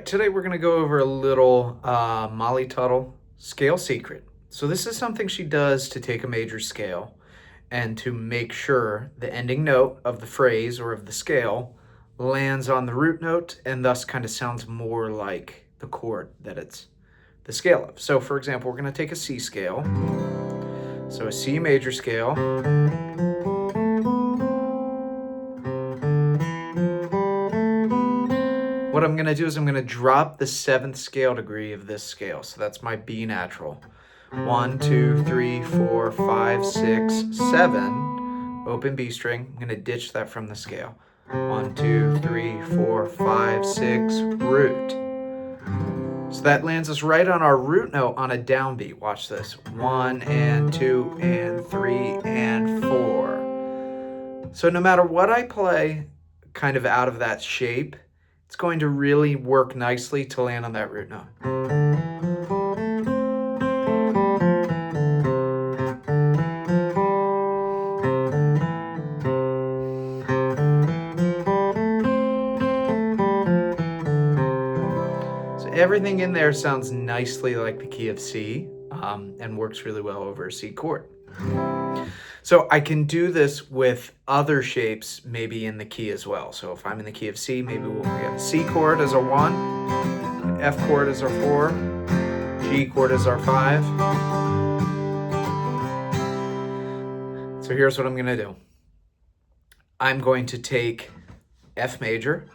right, today we're going to go over a little Molly Tuttle scale secret. So this is something she does to take a major scale and to make sure the ending note of the phrase or of the scale lands on the root note and thus kind of sounds more like the chord that it's the scale of. So for example, we're going to take a C scale. So a C major scale. What I'm going to do is I'm going to drop the 7th scale degree of this scale. So that's my B natural. 1, 2, 3, 4, 5, 6, 7. Open B string. I'm going to ditch that from the scale. 1, 2, 3, 4, 5, 6, root. So that lands us right on our root note on a downbeat. Watch this. 1 and 2 and 3 and 4. So no matter what I play kind of out of that shape, it's going to really work nicely to land on that root note. So everything in there sounds nicely like the key of C and works really well over a C chord. So I can do this with other shapes maybe in the key as well. So if I'm in the key of C, maybe we'll get C chord as our 1, F chord as our 4, G chord as our 5. So here's what I'm going to do. I'm going to take F major,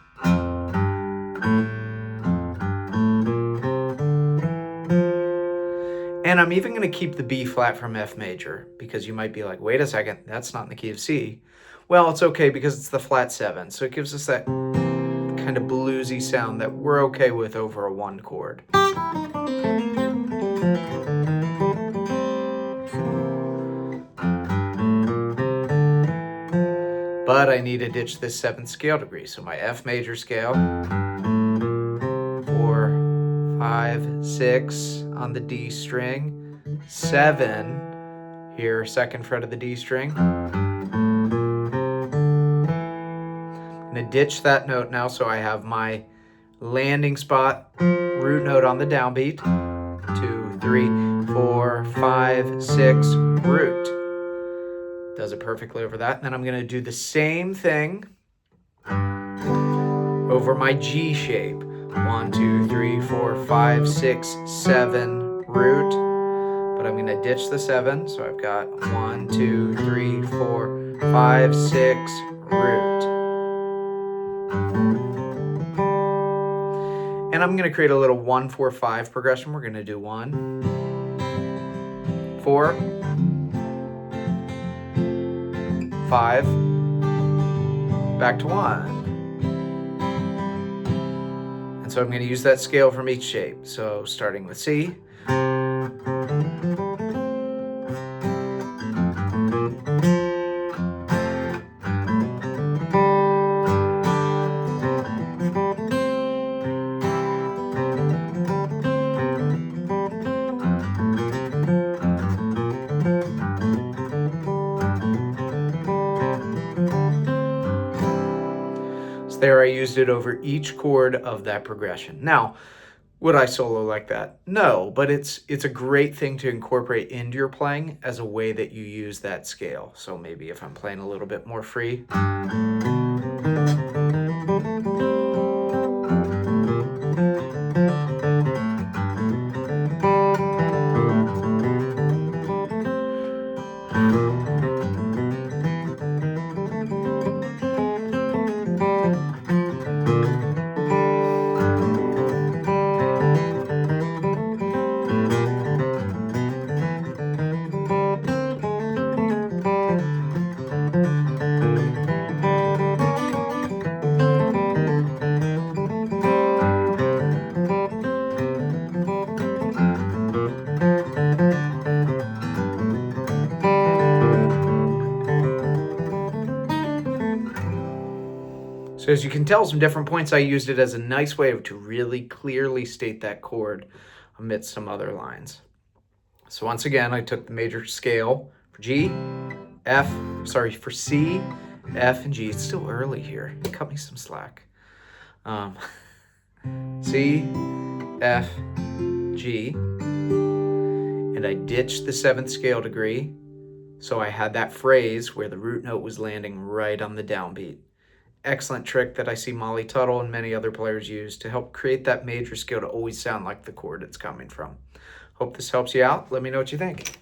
and I'm even going to keep the B flat from F major, because you might be like, wait a second, that's not in the key of C. Well, it's okay because it's the flat 7, so it gives us that kind of bluesy sound that we're okay with over a 1 chord. But I need to ditch this 7th scale degree, so my F major scale, 4, 5, 6 on the D string, 7 here, 2nd fret of the D string. I'm going to ditch that note now, so I have my landing spot, root note on the downbeat, 2, 3, 4, 5, 6, root. Does it perfectly over that. And then I'm going to do the same thing over my G shape. 1, 2, 3, 4, 5, 6, 7, root. But I'm going to ditch the 7. So I've got 1, 2, 3, 4, 5, 6, root. And I'm going to create a little 1, 4, 5 progression. We're going to do 1, 4, 5, back to 1. And so I'm going to use that scale from each shape. So starting with C. There I used it over each chord of that progression. Now, would I solo like that? No, but it's a great thing to incorporate into your playing as a way that you use that scale. So maybe if I'm playing a little bit more free. So as you can tell, some different points, I used it as a nice way to really clearly state that chord amidst some other lines. So once again, I took the major scale for G, for C, F, and G. It's still early here. Cut me some slack. C, C, F, G, and I ditched the 7th scale degree, so I had that phrase where the root note was landing right on the downbeat. Excellent trick that I see Molly Tuttle and many other players use to help create that major scale to always sound like the chord it's coming from. Hope this helps you out. Let me know what you think.